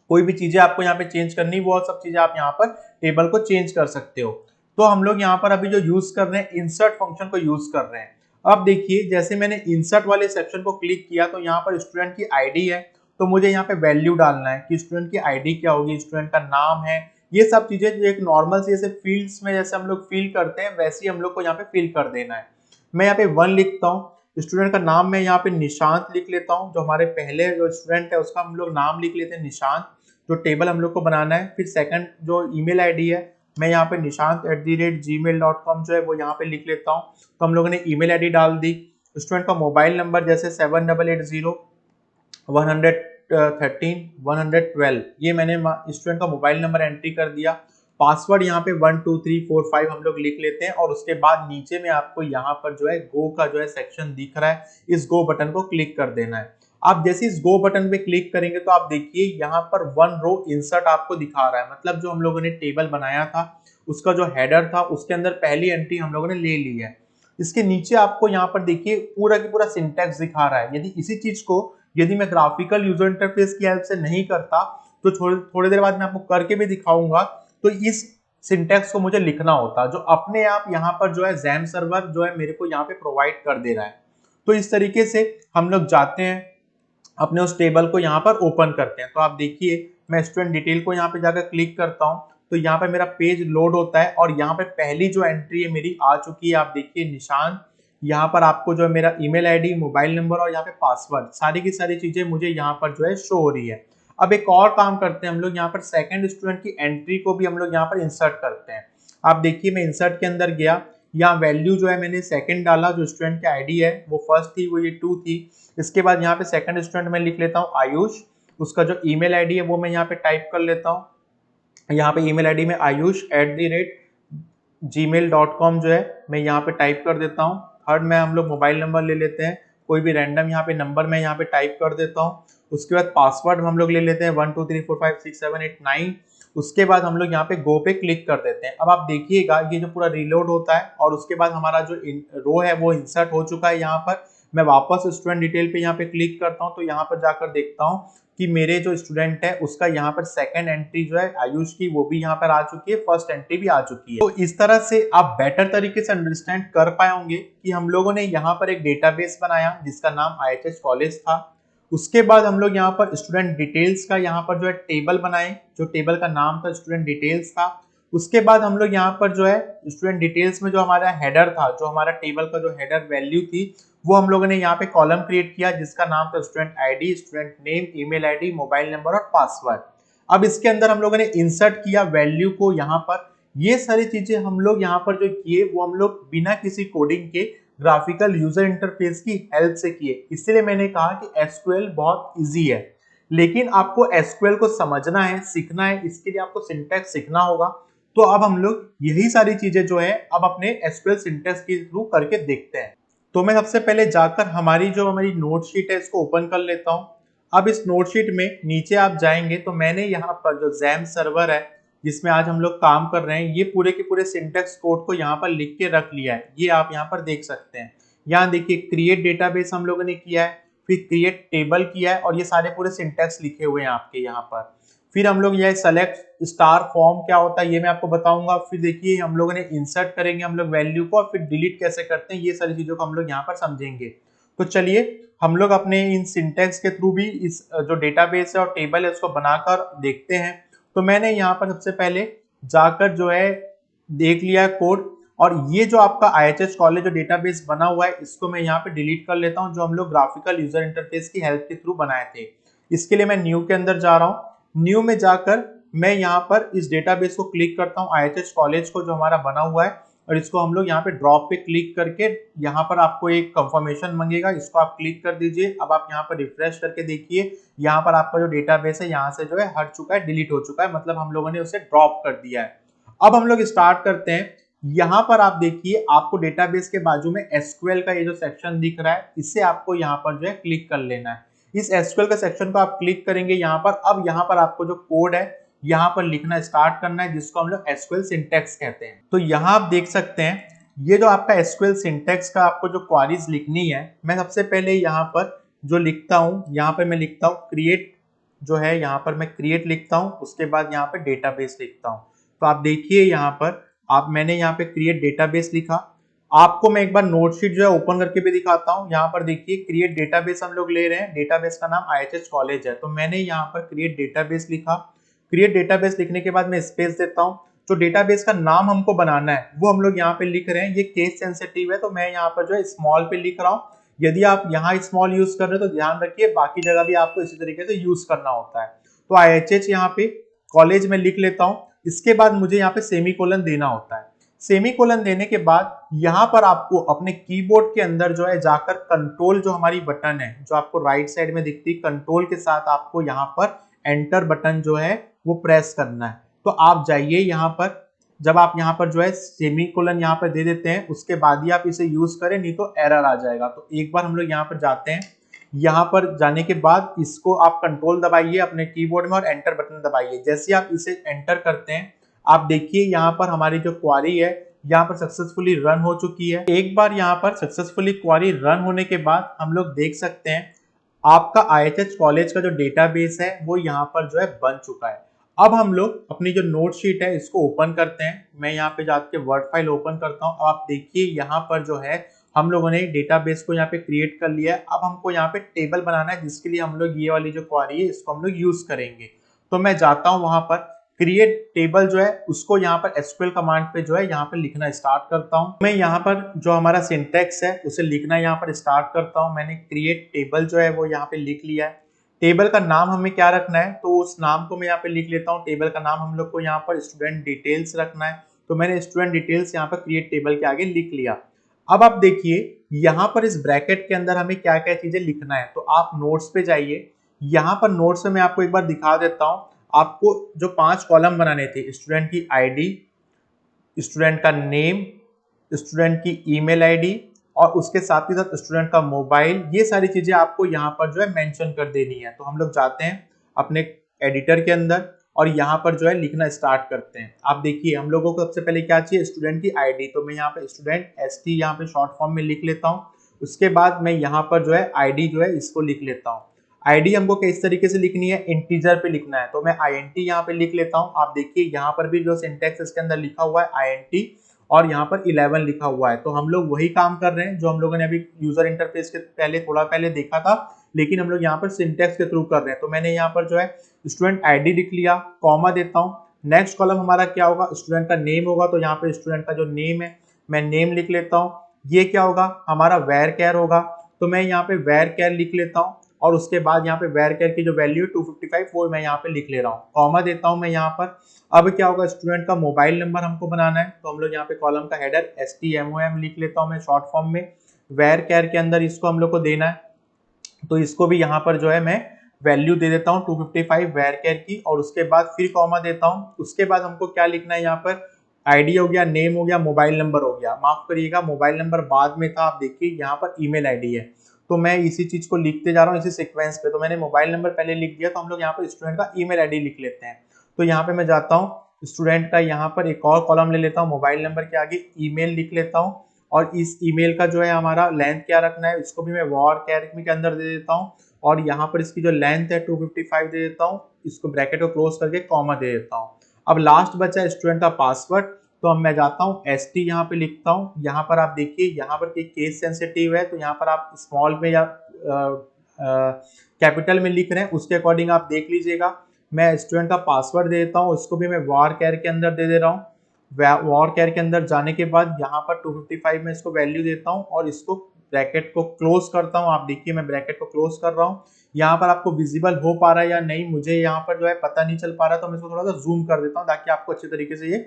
कोई भी चीजें आपको यहाँ पे चेंज करनी, वो सब चीजें आप यहाँ पर टेबल को चेंज कर सकते हो। तो हम लोग यहाँ पर अभी जो यूज कर रहे हैं इंसर्ट फंक्शन को यूज कर रहे हैं। अब देखिए जैसे मैंने इंसर्ट वाले सेक्शन को क्लिक किया तो यहाँ पर स्टूडेंट की आईडी है तो मुझे यहाँ पे वैल्यू डालना है कि स्टूडेंट की आईडी क्या होगी, स्टूडेंट का नाम है, ये सब चीजें जो एक नॉर्मल से जैसे फील्ड्स में जैसे हम लोग फिल करते हैं वैसे ही हम लोग को यहाँ पे फिल कर देना है। मैं यहाँ पे 1 लिखता हूँ, स्टूडेंट का नाम मैं यहाँ पे निशांत लिख लेता हूँ, जो हमारे पहले जो स्टूडेंट है उसका हम लोग नाम लिख लेते हैं निशांत, जो टेबल हम लोग को बनाना है। फिर सेकंड जो ईमेल आईडी है मैं यहाँ पे nishant@gmail.com जो है वो यहाँ पे लिख लेता हूँ, तो हम लोगों ने ईमेल आईडी डाल दी। स्टूडेंट का मोबाइल नंबर जैसे 7880-113-112 ये मैंने स्टूडेंट का मोबाइल नंबर एंट्री कर दिया। पासवर्ड यहाँ पे 1 2 3 4 5 हम लोग लिख लेते हैं और उसके बाद नीचे में आपको यहाँ पर जो है गो का जो है सेक्शन दिख रहा है, इस गो बटन को क्लिक कर देना है। आप जैसे इस गो बटन पे क्लिक करेंगे तो आप देखिए यहाँ पर 1 रो इंसर्ट आपको दिखा रहा है, मतलब जो हम लोगों ने टेबल बनाया था उसका जो हेडर था उसके अंदर पहली एंट्री हम लोगों ने ले ली है। इसके नीचे आपको यहाँ पर देखिए पूरा की पूरा सिंटैक्स दिखा रहा है। यदि इसी चीज को यदि मैं ग्राफिकल यूजर इंटरफेस की हेल्प से नहीं करता तो थोड़ी देर बाद मैं आपको करके भी दिखाऊंगा, तो इस सिंटैक्स को मुझे लिखना होता जो अपने आप यहाँ पर जो है जैम सर्वर जो है मेरे को यहाँ पे प्रोवाइड कर दे रहा है। तो इस तरीके से हम लोग जाते हैं अपने उस टेबल को यहाँ पर ओपन करते हैं। तो आप देखिए मैं स्टूडेंट डिटेल को यहाँ पे जाकर क्लिक करता हूँ तो यहाँ पे मेरा पेज लोड होता है और यहाँ पे पहली जो एंट्री है मेरी आ चुकी है। आप देखिए निशान, यहाँ पर आपको जो है मेरा ईमेल आईडी, मोबाइल नंबर और यहाँ पे पासवर्ड सारी की सारी चीजें मुझे यहाँ पर जो है शो हो रही है। अब एक और काम करते हैं हम लोग, यहाँ पर सेकंड स्टूडेंट की एंट्री को भी हम लोग यहाँ पर इंसर्ट करते हैं। आप देखिए मैं इंसर्ट के अंदर गया, यहाँ वैल्यू जो है मैंने सेकंड डाला, जो स्टूडेंट की आईडी है वो फर्स्ट थी वो ये 2 थी। इसके बाद यहाँ पे सेकंड स्टूडेंट मैं लिख लेता हूँ आयुष, उसका जो ईमेल आईडी है वो मैं यहाँ पे टाइप कर लेता हूँ। यहाँ पे ईमेल आईडी में आयुष gmail.com जो है मैं यहाँ पे टाइप कर देता हूँ। थर्ड में हम लोग मोबाइल नंबर ले लेते हैं, कोई भी रैंडम यहाँ पे नंबर मैं यहाँ पे टाइप कर देता हूँ। उसके बाद पासवर्ड हम लोग ले लेते हैं 1 2 3 4 5 6 7 8 9। उसके बाद हम लोग यहाँ पे गो पे क्लिक कर देते हैं। अब आप देखिएगा ये जो पूरा रीलोड होता है और उसके बाद हमारा जो रो है वो इंसर्ट हो चुका है। यहाँ पर मैं वापस स्टूडेंट डिटेल पे यहाँ पे क्लिक करता हूँ तो यहाँ पर जाकर देखता हूँ कि मेरे जो स्टूडेंट है उसका यहाँ पर सेकंड एंट्री जो है आयुष की वो भी यहाँ पर आ चुकी है, फर्स्ट एंट्री भी आ चुकी है। तो इस तरह से आप बेटर तरीके से अंडरस्टैंड कर पाए होंगे कि हम लोगों ने यहाँ पर एक डेटाबेस बनाया जिसका नाम IHH कॉलेज था। उसके बाद हम लोग यहाँ पर स्टूडेंट डिटेल्स का यहाँ पर जो है टेबल बनाए, जो टेबल का नाम था स्टूडेंट डिटेल्स था। उसके बाद हम लोग यहाँ पर जो है स्टूडेंट डिटेल्स में जो हमारा हेडर था, जो हमारा टेबल का जो हेडर वैल्यू थी, वो हम लोगों ने यहाँ पे कॉलम क्रिएट किया जिसका नाम था student ID, student name, email ID, mobile number और पासवर्ड। अब इसके अंदर हम लोगों ने इंसर्ट किया वैल्यू को यहाँ पर। ये सारी चीजें हम लोग यहाँ पर जो किए वो हम लोग बिना किसी कोडिंग के ग्राफिकल यूजर इंटरफेस की हेल्प से किए। इसलिए मैंने कहा कि एसक्यूएल बहुत इजी है, लेकिन आपको एसक्यूएल को समझना है, सीखना है, इसके लिए आपको सिंटैक्स सीखना होगा। तो अब हम लोग यही सारी चीजें जो है अब अपने एसक्यूएल सिंटैक्स के थ्रू करके देखते हैं। तो मैं सबसे पहले जाकर हमारी नोट शीट है इसको ओपन कर लेता हूं। अब इस नोट शीट में नीचे आप जाएंगे तो मैंने यहाँ पर जो जैम सर्वर है जिसमें आज हम लोग काम कर रहे हैं, ये पूरे के पूरे सिंटैक्स कोड को यहाँ पर लिख के रख लिया है। ये आप यहाँ पर देख सकते हैं। यहाँ देखिए क्रिएट डेटाबेस हम लोगों ने किया है, फिर क्रिएट टेबल किया है और ये सारे पूरे सिंटैक्स लिखे हुए हैं आपके यहाँ पर। फिर हम लोग यह सेलेक्ट स्टार फॉर्म क्या होता है ये मैं आपको बताऊंगा। फिर देखिए हम लोगों ने इंसर्ट करेंगे हम लोग वैल्यू को और फिर डिलीट कैसे करते हैं, ये सारी चीजों को हम लोग यहाँ पर समझेंगे। तो चलिए हम लोग अपने इन सिंटैक्स के थ्रू भी इस जो डेटाबेस है और टेबल है उसको बनाकर देखते हैं। तो मैंने यहाँ पर सबसे पहले जाकर जो है देख लिया कोड, और ये जो आपका IHH कॉलेज जो डेटाबेस बना हुआ है इसको मैं यहाँ पे डिलीट कर लेता हूँ, जो हम लोग ग्राफिकल यूजर इंटरफेस की हेल्प के थ्रू बनाए थे। इसके लिए मैं न्यू के अंदर जा रहा हूँ। न्यू में जाकर मैं यहाँ पर इस डेटाबेस को क्लिक करता हूँ, IHH कॉलेज को जो हमारा बना हुआ है, और इसको हम लोग यहाँ पे ड्रॉप पे क्लिक करके यहाँ पर आपको एक कंफर्मेशन मांगेगा, इसको आप क्लिक कर दीजिए। अब आप यहाँ पर रिफ्रेश करके देखिए, यहाँ पर आपका जो डेटाबेस है यहाँ से जो है हट चुका है, डिलीट हो चुका है, मतलब हम लोगों ने उसे ड्रॉप कर दिया है। अब हम लोग स्टार्ट करते हैं। यहाँ पर आप देखिए आपको डेटाबेस के बाजू में एसक्यूएल का ये जो सेक्शन दिख रहा है, इससे आपको यहाँ पर जो है क्लिक कर लेना है। इस एसक्यूएल का सेक्शन को आप क्लिक करेंगे यहाँ पर। अब यहाँ पर आपको जो कोड है यहाँ पर लिखना स्टार्ट करना है, जिसको हम लोग एसक्यूएल सिंटैक्स कहते हैं। तो यहाँ आप देख सकते हैं ये जो आपका एसक्यूएल सिंटैक्स का आपको जो क्वेरीज लिखनी है, मैं सबसे पहले यहाँ पर जो लिखता हूँ, यहाँ पर मैं लिखता हूँ क्रिएट, जो है यहाँ पर मैं क्रिएट लिखता हूँ, उसके बाद यहाँ पे डेटाबेस लिखता हूँ। तो आप देखिए यहाँ पर मैंने यहाँ पे क्रिएट डेटाबेस लिखा। आपको मैं एक बार नोटशीट जो है ओपन करके भी दिखाता हूँ। यहाँ पर देखिए क्रिएट डेटाबेस हम लोग ले रहे हैं, डेटाबेस का नाम IHH कॉलेज है। तो मैंने यहाँ पर क्रिएट डेटाबेस लिखा। क्रिएट डेटाबेस लिखने के बाद मैं स्पेस देता हूँ। जो डेटाबेस का नाम हमको बनाना है वो हम लोग यहाँ पे लिख रहे हैं। ये केस सेंसिटिव है तो मैं यहाँ पर जो है स्मॉल पे लिख रहा हूँ। यदि आप यहाँ स्मॉल यूज कर रहे हो तो ध्यान रखिए बाकी जगह भी आपको इसी तरीके से यूज करना होता है। तो IHH यहाँ पे कॉलेज में लिख लेता हूँ। इसके बाद मुझे यहाँ पे सेमीकोलन देना होता है। सेमीकोलन देने के बाद यहाँ पर आपको अपने कीबोर्ड के अंदर जो है जाकर कंट्रोल जो हमारी बटन है जो आपको राइट साइड में दिखती है, कंट्रोल के साथ आपको यहाँ पर एंटर बटन जो है वो प्रेस करना है। तो आप जाइए यहाँ पर, जब आप यहाँ पर जो है सेमीकोलन यहाँ पर दे देते हैं उसके बाद ही आप इसे यूज करें, नहीं तो एरर आ जाएगा। तो एक बार हम लोग यहाँ पर जाते हैं। यहाँ पर जाने के बाद इसको आप कंट्रोल दबाइए अपने कीबोर्ड में और एंटर बटन दबाइए। जैसे आप इसे एंटर करते हैं आप देखिए यहाँ पर हमारी जो क्वारी है यहाँ पर सक्सेसफुली रन हो चुकी है। एक बार यहाँ पर सक्सेसफुली क्वारी रन होने के बाद हम लोग देख सकते हैं आपका IHH कॉलेज का जो डेटाबेस है वो यहाँ पर जो है बन चुका है। अब हम लोग अपनी जो नोट शीट है इसको ओपन करते हैं। मैं यहाँ पे जाके वर्ड फाइल ओपन करता हूँ। अब आप देखिए यहाँ पर जो है हम लोगों ने डेटाबेस को यहाँ पे क्रिएट कर लिया है। अब हमको यहाँ पे टेबल बनाना है, जिसके लिए हम लोग ये वाली जो क्वेरी है इसको हम लोग यूज करेंगे। तो मैं जाता हूँ वहां पर क्रिएट टेबल जो है उसको यहाँ पर एसक्यूएल कमांड पे जो है यहाँ पर लिखना स्टार्ट करता हूँ। मैं यहाँ पर जो हमारा सिंटैक्स है उसे लिखना यहाँ पर स्टार्ट करता हूँ। मैंने क्रिएट टेबल जो है वो यहाँ पे लिख लिया है। टेबल का नाम हमें क्या रखना है तो उस नाम को मैं यहाँ पे लिख लेता हूँ। टेबल का नाम हम लोग को यहाँ पर स्टूडेंट डिटेल्स रखना है। तो मैंने स्टूडेंट डिटेल्स यहाँ पर क्रिएट टेबल के आगे लिख लिया। अब आप देखिए यहाँ पर इस ब्रैकेट के अंदर हमें क्या क्या चीजें लिखना है। तो आप नोट्स पे जाइए। यहाँ पर नोट्स में मैं आपको एक बार दिखा देता हूँ। आपको जो 5 कॉलम बनाने थे, स्टूडेंट की आईडी, स्टूडेंट का नेम, स्टूडेंट की ईमेल आईडी और उसके साथ ही साथ स्टूडेंट का मोबाइल, ये सारी चीजें आपको यहाँ पर जो है मेंशन कर देनी है। तो हम लोग जाते हैं अपने एडिटर के अंदर और यहाँ पर जो है लिखना स्टार्ट करते हैं। आप देखिए हम लोगों को सबसे पहले क्या चाहिए, स्टूडेंट की आईडी। तो मैं यहाँ पे स्टूडेंट ST यहाँ पे शॉर्ट फॉर्म में लिख लेता हूँ। उसके बाद मैं यहाँ पर जो है आईडी जो है इसको लिख लेता हूँ। आईडी हमको किस तरीके से लिखनी है, इंटीजर पे लिखना है, तो मैं INT यहाँ पे लिख लेता हूँ। आप देखिए यहाँ पर भी जो सिंटेक्स इसके अंदर लिखा हुआ है INT और यहाँ पर 11 लिखा हुआ है। तो हम लोग वही काम कर रहे हैं जो हम लोगों ने अभी यूजर इंटरफेस के पहले थोड़ा पहले देखा था, लेकिन हम लोग यहाँ पर सिंटेक्स के थ्रू कर रहे हैं। तो मैंने यहाँ पर जो है स्टूडेंट आईडी लिख लिया, कॉमा देता हूँ। नेक्स्ट कॉलम हमारा क्या होगा, स्टूडेंट का नेम होगा, तो यहाँ पे स्टूडेंट का जो नेम है मैं नेम लिख लेता हूँ। ये क्या होगा, हमारा वेर केयर होगा, तो मैं यहाँ पे वेर केयर लिख लेता हूँ और उसके बाद यहाँ पे वेर केयर की जो वैल्यू है 255 वो मैं यहाँ पे लिख ले रहा हूँ, कॉमा देता हूँ मैं यहाँ पर। अब क्या होगा, स्टूडेंट का मोबाइल नंबर हमको बनाना है, तो हम लोग यहाँ पे कॉलम का हेडर STMOM लिख लेता हूँ मैं शॉर्ट फॉर्म में। वेर केयर के अंदर इसको हम लोग को देना है, तो इसको भी यहाँ पर जो है मैं वैल्यू दे देता हूँ 255 वेर केयर की और उसके बाद फिर कॉमा देता हूँ। उसके बाद हमको क्या लिखना है, यहाँ पर आईडी हो गया, नेम हो गया, मोबाइल नंबर हो गया। माफ करिएगा मोबाइल नंबर बाद में था, आप देखिए यहाँ पर ईमेल आईडी है, तो मैं इसी चीज को लिखते जा रहा हूँ इसी सीक्वेंस पे। तो मैंने मोबाइल नंबर पहले लिख दिया, तो हम लोग यहाँ पर स्टूडेंट का ईमेल आईडी लिख लेते हैं। तो यहाँ पे मैं जाता हूँ स्टूडेंट का, यहाँ पर एक और कॉलम ले लेता हूँ, मोबाइल नंबर के आगे ईमेल लिख लेता हूँ और इस ईमेल का जो है हमारा लेंथ क्या रखना है, इसको भी मैं वॉर कैरेक्टर के अंदर दे देता हूँ और यहाँ पर इसकी जो लेंथ है 255 दे देता हूँ, इसको ब्रैकेट को क्लोज करके कॉमा दे देता हूँ। अब लास्ट बचा है स्टूडेंट का पासवर्ड, तो अब मैं जाता हूँ ST यहाँ पे लिखता हूँ। यहाँ पर आप देखिए यहाँ पर केस सेंसिटिव है, तो यहाँ पर आप स्मॉल में या कैपिटल में लिख रहे हैं उसके अकॉर्डिंग आप देख लीजिएगा। मैं स्टूडेंट का पासवर्ड दे देता हूँ, इसको भी मैं वॉर कैर के अंदर दे रहा हूँ। वॉर कैर के अंदर जाने के बाद यहाँ पर 255 में इसको वैल्यू देता हूँ और इसको ब्रैकेट को क्लोज करता हूँ। आप देखिए मैं ब्रैकेट को क्लोज कर रहा हूँ। यहाँ पर आपको विजिबल हो पा रहा है या नहीं, मुझे यहाँ पर जो है पता नहीं चल पा रहा, तो मैं इसको थोड़ा सा जूम कर देता हूँ ताकि आपको अच्छे तरीके से ये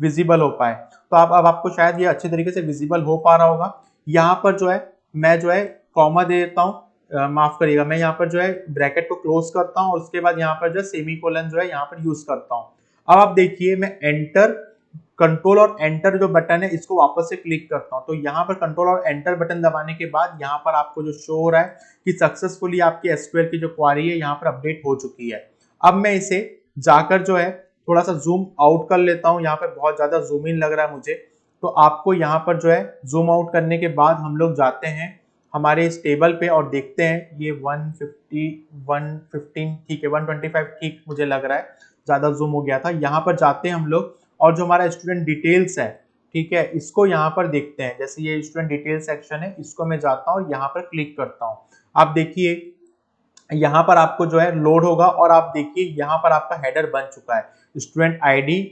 विजिबल हो पाए। तो अब आपको शायद ये अच्छे तरीके से विजिबल हो पा रहा होगा। यहाँ पर जो है मैं जो है कॉमा दे देता हूँ, माफ करिएगा मैं यहाँ पर जो है ब्रैकेट को क्लोज करता हूँ और उसके बाद यहाँ पर जो है सेमीकोलन जो है यहाँ पर यूज करता हूँ। अब आप देखिए मैं एंटर, कंट्रोल और एंटर जो बटन है इसको वापस से क्लिक करता हूँ। तो यहाँ पर कंट्रोल और एंटर बटन दबाने के बाद यहाँ पर आपको जो शो हो रहा है कि सक्सेसफुली आपकी SQL की जो क्वारी है यहाँ पर अपडेट हो चुकी है। अब मैं इसे जाकर जो है थोड़ा सा जूम आउट कर लेता हूँ, यहाँ पर बहुत ज्यादा जूम इन लग रहा है मुझे। तो आपको यहाँ पर जो है जूम आउट करने के बाद हम लोग जाते हैं हमारे इस टेबल पे और देखते हैं ये 150 115 ठीक है 125 ठीक मुझे लग रहा है, ज्यादा जूम हो गया था। यहाँ पर जाते हैं हम लोग और जो हमारा स्टूडेंट डिटेल्स है ठीक है इसको यहाँ पर देखते हैं। जैसे ये स्टूडेंट डिटेल सेक्शन है, इसको मैं जाता हूँ और यहाँ पर क्लिक करता हूँ। आप देखिए यहाँ पर आपको जो है लोड होगा और आप देखिए यहाँ पर आपका हेडर बन चुका है, student ID,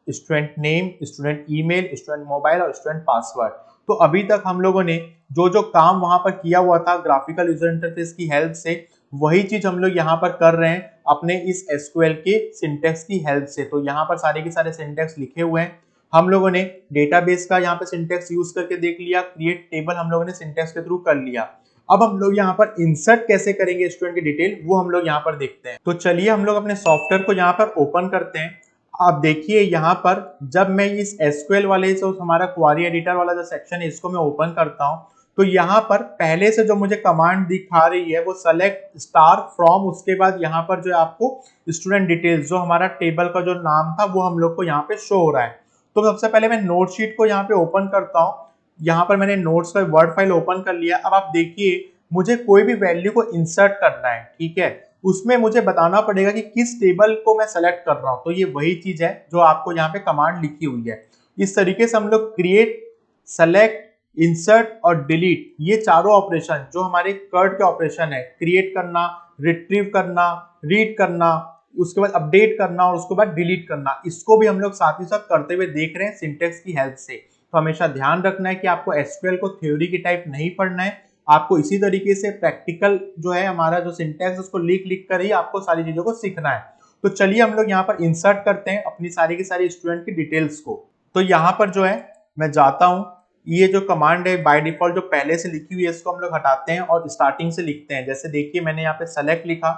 student name, student email, student mobile और स्टूडेंट पासवर्ड। तो अभी तक हम लोगों ने जो जो काम वहां पर किया हुआ था ग्राफिकल यूजर इंटरफेस की हेल्प से, वही चीज हम लोग यहाँ पर कर रहे हैं अपने इस SQL के सिंटेक्स की हेल्प से। तो यहाँ पर सारे के सारे सिंटेक्स लिखे हुए हैं। हम लोगों ने डेटाबेस का यहाँ पे सिंटेक्स यूज करके देख लिया, क्रिएट टेबल हम लोगों ने सिंटेक्स के थ्रू कर लिया। अब हम लोग यहाँ पर इंसर्ट कैसे करेंगे स्टूडेंट की डिटेल, वो हम लोग यहाँ पर देखते हैं। तो चलिए हम लोग अपने सॉफ्टवेयर को यहाँ पर ओपन करते हैं। आप देखिए यहाँ पर जब मैं इस SQL वाले से हमारा क्वारी एडिटर वाला जो सेक्शन है इसको मैं ओपन करता हूँ, तो यहाँ पर पहले से जो मुझे कमांड दिखा रही है वो सेलेक्ट स्टार फ्रॉम, उसके बाद यहाँ पर जो है आपको स्टूडेंट डिटेल्स जो हमारा टेबल का जो नाम था वो हम लोग को यहाँ पे शो हो रहा है। तो सबसे पहले मैं नोट शीट को यहाँ पे ओपन करता हूँ। यहाँ पर मैंने नोट्स का वर्ड फाइल ओपन कर लिया। अब आप देखिए मुझे कोई भी वैल्यू को इंसर्ट करना है, ठीक है, उसमें मुझे बताना पड़ेगा कि किस टेबल को मैं सेलेक्ट कर रहा हूं। तो ये वही चीज है जो आपको यहाँ पे कमांड लिखी हुई है। इस तरीके से हम लोग क्रिएट, सेलेक्ट, इंसर्ट और डिलीट, ये चारों ऑपरेशन जो हमारे कर्ट के ऑपरेशन है, क्रिएट करना, रिट्रीव करना, रीड करना, उसके बाद अपडेट करना और उसके बाद डिलीट करना, इसको भी हम लोग साथ ही साथ करते हुए देख रहे हैं सिंटेक्स की हेल्प से। तो हमेशा ध्यान रखना है कि आपको SQL को थ्योरी की टाइप नहीं पढ़ना है, आपको इसी तरीके से प्रैक्टिकल जो है हमारा जो सिंटेक्स उसको लिख लिख कर ही आपको सारी चीजों को सीखना है। तो चलिए हम लोग यहाँ पर इंसर्ट करते हैं अपनी सारी की सारी स्टूडेंट की डिटेल्स को। तो यहाँ पर जो है मैं जाता हूँ, ये जो कमांड है बाय डिफॉल्ट जो पहले से लिखी हुई है इसको हम लोग हटाते हैं और स्टार्टिंग से लिखते हैं। जैसे देखिए मैंने यहाँ पे सेलेक्ट लिखा,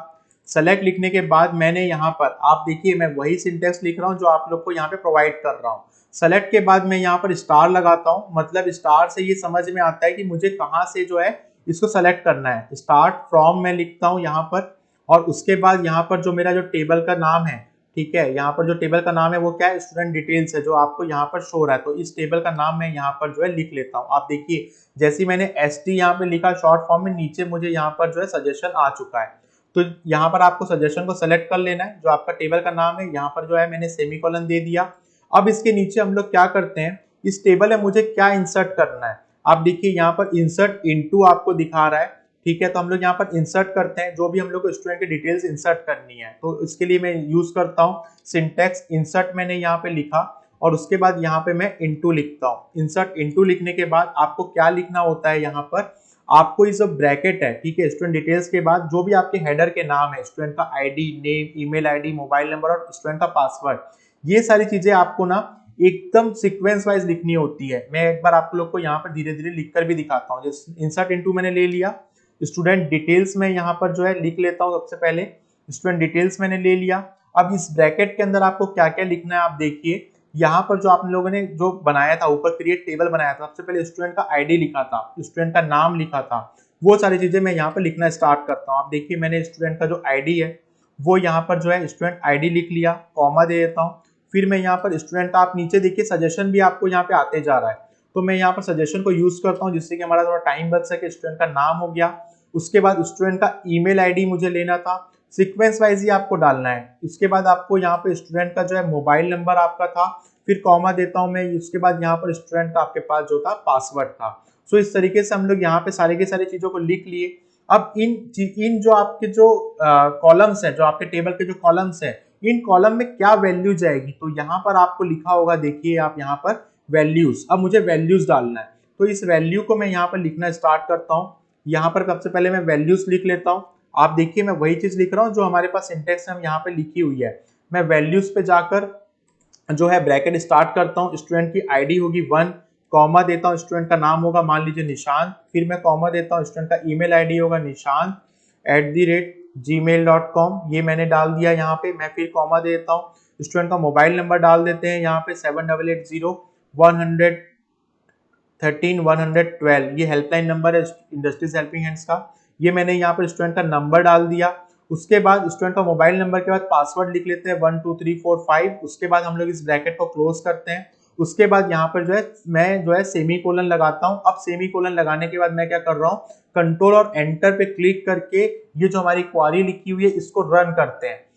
सेलेक्ट लिखने के बाद मैंने यहाँ पर आप देखिए मैं वही सिंटेक्स लिख रहा हूँ जो आप लोग को यहाँ पे प्रोवाइड कर रहा हूँ। सेलेक्ट के बाद मैं यहाँ पर स्टार लगाता हूँ, मतलब स्टार से ये समझ में आता है कि मुझे कहाँ से जो है इसको सेलेक्ट करना है। स्टार्ट फ्रॉम मैं लिखता हूँ यहाँ पर, और उसके बाद यहाँ पर जो मेरा जो टेबल का नाम है, ठीक है, यहाँ पर जो टेबल का नाम है वो क्या है, स्टूडेंट डिटेल्स है, जो आपको यहाँ पर शो रहा है। तो इस टेबल का नाम मैं यहाँ पर जो है लिख लेता हूँ। आप देखिए जैसे मैंने ST यहाँ पे लिखा शॉर्ट फॉर्म में, नीचे मुझे यहाँ पर जो है सजेशन आ चुका है। तो यहाँ पर आपको सजेशन को सेलेक्ट कर लेना है, जो आपका टेबल का नाम है। यहाँ पर जो है मैंने सेमीकोलन दे दिया। अब इसके नीचे हम लोग क्या करते हैं, इस टेबल में मुझे क्या इंसर्ट करना है। आप देखिए यहाँ पर इंसर्ट इनटू आपको दिखा रहा है, ठीक है। तो हम लोग यहाँ पर इंसर्ट करते हैं, जो भी हम लोग को स्टूडेंट की डिटेल्स इंसर्ट करनी है। तो इसके लिए मैं यूज करता हूँ सिंटेक्स इंसर्ट, मैंने यहाँ पे लिखा, और उसके बाद यहाँ पे मैं इनटू लिखता हूँ। इंसर्ट इनटू लिखने के बाद आपको क्या लिखना होता है, यहाँ पर आपको ये सब ब्रैकेट है, ठीक है, स्टूडेंट डिटेल्स के बाद जो भी आपके हेडर के नाम है, स्टूडेंट का ID, name, email ID, mobile number और स्टूडेंट का पासवर्ड, ये सारी चीजें आपको ना एकदम सीक्वेंस वाइज लिखनी होती है। मैं एक बार आप लोग को यहाँ पर धीरे धीरे लिखकर भी दिखाता हूँ। जैसे इंसर्ट इनटू मैंने ले लिया, स्टूडेंट डिटेल्स में यहाँ पर जो है लिख लेता हूँ। सबसे पहले स्टूडेंट डिटेल्स मैंने ले लिया। अब इस ब्रैकेट के अंदर आपको क्या क्या लिखना है, आप देखिए यहाँ पर जो आप लोगों ने जो बनाया था, ऊपर क्रिएट टेबल बनाया था, सबसे पहले स्टूडेंट का आईडी लिखा था, स्टूडेंट का नाम लिखा था, वो सारी चीजें मैं यहाँ पर लिखना स्टार्ट करता हूँ। आप देखिए मैंने स्टूडेंट का जो आईडी है वो यहाँ पर जो है स्टूडेंट आईडी लिख लिया, कॉमा दे देता हूँ। फिर मैं यहाँ पर स्टूडेंट का, आप नीचे देखिए सजेशन भी आपको यहाँ पे आते जा रहा है, तो मैं यहाँ पर सजेशन को यूज करता हूँ जिससे कि हमारा थोड़ा टाइम बच सके। स्टूडेंट का नाम हो गया, उसके बाद स्टूडेंट का ईमेल आईडी मुझे लेना था, सीक्वेंस वाइज ही आपको डालना है। उसके बाद आपको यहाँ पे स्टूडेंट का जो है मोबाइल नंबर आपका था, फिर कॉमा देता हूँ मैं। उसके बाद यहाँ पर स्टूडेंट का आपके पास जो था पासवर्ड था। सो इस तरीके से हम लोग यहाँ पे सारी की सारी चीजों को लिख लिए। अब इन जो आपके जो कॉलम्स है, जो आपके टेबल के जो कॉलम्स है, इन कॉलम में क्या वैल्यू जाएगी, तो यहाँ पर आपको लिखा होगा, देखिए आप यहाँ पर वैल्यूज। अब मुझे वैल्यूज डालना है, तो इस वैल्यू को मैं यहाँ पर लिखना स्टार्ट करता हूँ। यहाँ पर सबसे पहले मैं वैल्यूज लिख लेता हूँ। आप देखिए मैं वही चीज लिख रहा हूँ जो हमारे पास सिंटेक्स में यहाँ पे लिखी हुई है। मैं वैल्यूज पे जाकर जो है ब्रैकेट स्टार्ट करता हूँ। स्टूडेंट की आईडी होगी 1, कॉमा देता हूँ, स्टूडेंट का नाम होगा मान लीजिए निशांत, फिर मैं कॉमा देता हूँ, स्टूडेंट का ईमेल आईडी होगा निशांत@gmail.com, ये मैंने डाल दिया यहाँ पे। मैं फिर कॉमा देता हूँ, स्टूडेंट का मोबाइल नंबर डाल देते हैं यहाँ पे 7880-113-112, ये हेल्पलाइन नंबर है इंडस्ट्रीज हेल्पिंग हैंड्स का। ये मैंने यहाँ पर स्टूडेंट का नंबर डाल दिया। उसके बाद स्टूडेंट का मोबाइल नंबर के बाद पासवर्ड लिख लेते हैं 12345। उसके बाद हम लोग इस ब्रैकेट को क्लोज करते हैं। उसके बाद यहाँ पर जो है मैं जो है सेमीकोलन लगाता हूँ। अब सेमीकोलन लगाने के बाद मैं क्या कर रहा हूँ, कंट्रोल और एंटर पे क्लिक करके ये जो हमारी क्वारी लिखी हुई है इसको रन करते हैं।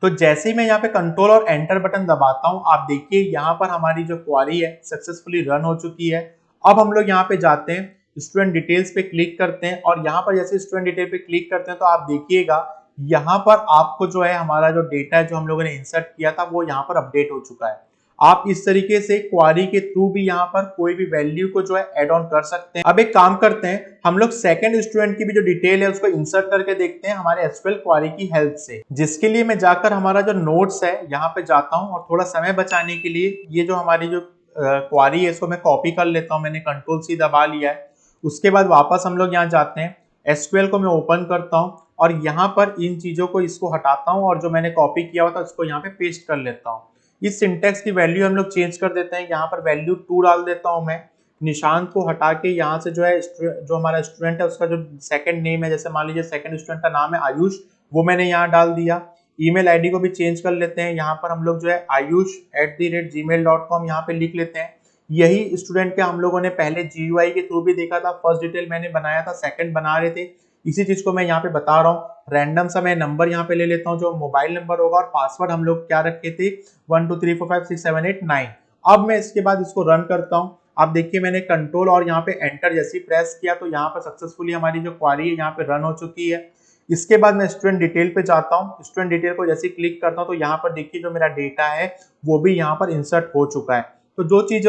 तो जैसे ही मैं यहाँ पे कंट्रोल और एंटर बटन दबाता हूँ, आप देखिए यहाँ पर हमारी जो क्वारी है सक्सेसफुली रन हो चुकी है। अब हम लोग यहाँ पे जाते हैं, स्टूडेंट डिटेल्स पे क्लिक करते हैं, और यहाँ पर जैसे स्टूडेंट डिटेल पे क्लिक करते हैं तो आप देखिएगा यहाँ पर आपको जो है हमारा जो डेटा है जो हम लोगों ने इंसर्ट किया था वो यहाँ पर अपडेट हो चुका है। आप इस तरीके से क्वारी के थ्रू भी यहाँ पर कोई भी वैल्यू को जो है ऐड ऑन कर सकते हैं। अब एक काम करते हैं, हम लोग सेकंड स्टूडेंट की भी जो डिटेल है उसको इंसर्ट करके देखते हैं हमारे एसक्यूएल क्वारी की हेल्प से। जिसके लिए मैं जाकर हमारा जो नोट्स है यहाँ पे जाता हूँ, और थोड़ा समय बचाने के लिए ये जो हमारी जो क्वारी है इसको मैं कॉपी कर लेता हूँ। मैंने कंट्रोल C दबा लिया है। उसके बाद वापस हम लोग यहाँ जाते हैं, एसक्यूएल को मैं ओपन करता हूँ और यहाँ पर इन चीजों को इसको हटाता हूँ, और जो मैंने कॉपी किया हुआ था उसको यहाँ पे पेस्ट कर लेता हूँ। इस सिंटेक्स की वैल्यू हम लोग चेंज कर देते हैं। यहाँ पर वैल्यू 2 डाल देता हूँ मैं। निशांत को हटा के यहाँ से जो है जो हमारा स्टूडेंट है उसका जो सेकंड नेम है, जैसे मान लीजिए सेकंड स्टूडेंट का नाम है आयुष, वो मैंने यहाँ डाल दिया। ईमेल आईडी को भी चेंज कर लेते हैं। यहाँ पर हम लोग जो है ayush@gmail.com यहाँ पे लिख लेते हैं। यही स्टूडेंट के हम लोगों ने पहले GUI के थ्रू भी देखा था। फर्स्ट डिटेल मैंने बनाया था, सेकंड बना रहे थे, इसी चीज को मैं यहाँ पे बता रहा हूँ। रैंडम सा मैं नंबर यहाँ पे ले लेता हूँ जो मोबाइल नंबर होगा, और पासवर्ड हम लोग क्या रखे थे 123456789। अब मैं इसके बाद इसको रन करता हूँ। आप देखिए मैंने कंट्रोल और यहाँ पे एंटर जैसे प्रेस किया तो यहाँ पर सक्सेसफुली हमारी जो क्वारी है यहाँ पे रन हो चुकी है। इसके बाद मैं स्टूडेंट डिटेल पे जाता हूँ। स्टूडेंट डिटेल को जैसे क्लिक करता हूँ तो यहाँ पर देखिए जो मेरा डेटा है वो भी यहाँ पर इंसर्ट हो चुका है। तो जो चीज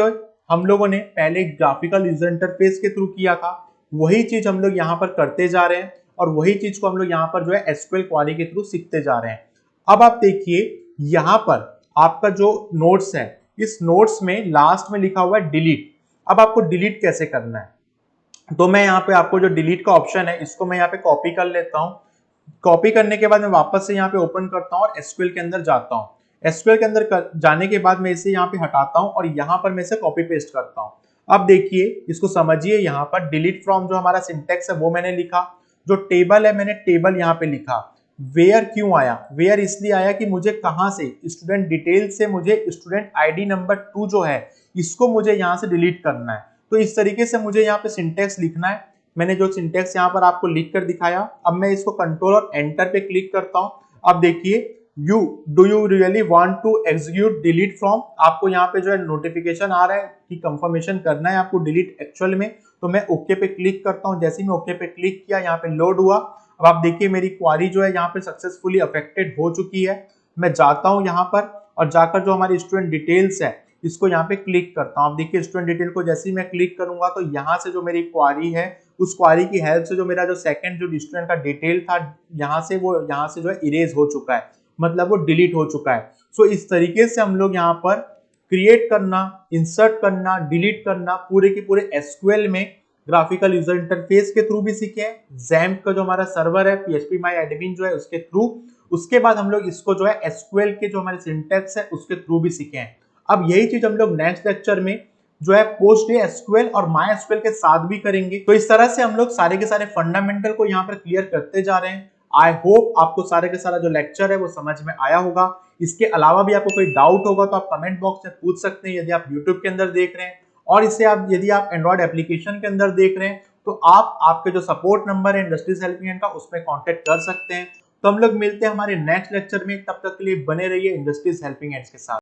हम लोगों ने पहले ग्राफिकल यूजर इंटरफेस के थ्रू किया था वही चीज हम लोग यहाँ पर करते जा रहे हैं, और वही चीज को हम लोग यहाँ पर जो है एसक्यूएल क्वारी के थ्रू सीखते जा रहे हैं। अब आप देखिए यहाँ पर आपका जो नोट्स है, इस नोट्स में लास्ट में लिखा हुआ है डिलीट। अब आपको डिलीट कैसे करना है, तो मैं यहाँ पे आपको जो डिलीट का ऑप्शन है इसको मैं यहाँ पे कॉपी कर लेता हूँ। कॉपी करने के बाद मैं वापस से यहाँ पे ओपन करता हूँ और एसक्यूएल के अंदर जाता हूँ। एसक्यूएल के अंदर जाने के बाद मैं इसे यहाँ पे हटाता हूँ और यहाँ पर मैं इसे कॉपी पेस्ट करता हूँ। अब देखिए, इसको समझिए, यहाँ पर डिलीट फ्रॉम जो हमारा सिंटेक्स है वो मैंने लिखा, जो टेबल है मैंने टेबल यहाँ पे लिखा। वेयर क्यों आया? वेयर इसलिए आया कि मुझे कहाँ से, स्टूडेंट डिटेल से मुझे स्टूडेंट आईडी नंबर 2 जो है इसको मुझे यहाँ से डिलीट करना है। तो इस तरीके से मुझे यहाँ पे सिंटेक्स लिखना है। मैंने जो सिंटेक्स यहाँ पर आपको लिख कर दिखाया, अब मैं इसको कंट्रोल और एंटर पे क्लिक करता हूँ। अब देखिए, do you really want to execute delete from, आपको यहाँ पे जो है नोटिफिकेशन आ रहा है कि कंफर्मेशन करना है आपको डिलीट एक्चुअल में। तो मैं ओके पे क्लिक करता हूँ। जैसे ही मैं ओके पे क्लिक किया, यहाँ पे लोड हुआ। अब आप देखिए मेरी क्वारी जो है यहाँ पे सक्सेसफुली अफेक्टेड हो चुकी है। मैं जाता हूँ यहाँ पर और जाकर जो हमारी स्टूडेंट डिटेल्स है इसको यहाँ पे क्लिक करता हूँ। आप देखिए स्टूडेंट डिटेल को जैसे ही मैं क्लिक करूंगा तो यहाँ से जो मेरी क्वारी है, उस क्वारी की हेल्प से जो मेरा जो सेकंड जो स्टूडेंट का डिटेल था यहाँ से जो है इरेज हो चुका है, मतलब वो डिलीट हो चुका है। सो इस तरीके से हम लोग यहाँ पर क्रिएट करना, इंसर्ट करना, डिलीट करना पूरे के पूरे एसक्यूएल में ग्राफिकल यूजर इंटरफेस के थ्रू भी सीखे हैं। XAMPP का जो हमारा सर्वर है PHP माई एडमिन जो है उसके थ्रू, उसके बाद हम लोग इसको जो है एसक्यूएल के जो हमारे सिंटेक्स है उसके थ्रू भी सीखे हैं। अब यही चीज हम लोग नेक्स्ट लेक्चर में जो है पोस्ट एसक्यूएल और माई एसक्यूएल के साथ भी करेंगे। तो इस तरह से हम लोग सारे के सारे फंडामेंटल को यहाँ पर क्लियर करते जा रहे हैं। आई होप आपको सारे के सारा जो लेक्चर है वो समझ में आया होगा। इसके अलावा भी आपको कोई डाउट होगा तो आप कमेंट बॉक्स में पूछ सकते हैं, यदि आप यूट्यूब के अंदर देख रहे हैं। और इसे आप यदि आप एंड्रॉइड एप्लीकेशन के अंदर देख रहे हैं तो आप आपके जो सपोर्ट नंबर है इंडस्ट्रीज हेल्पिंग हैंड का उसमें कांटेक्ट कर सकते हैं। तो हम लोग मिलते हैं हमारे नेक्स्ट लेक्चर में, तब तक के लिए बने रहिए इंडस्ट्रीज हेल्पिंग हैंड्स के साथ।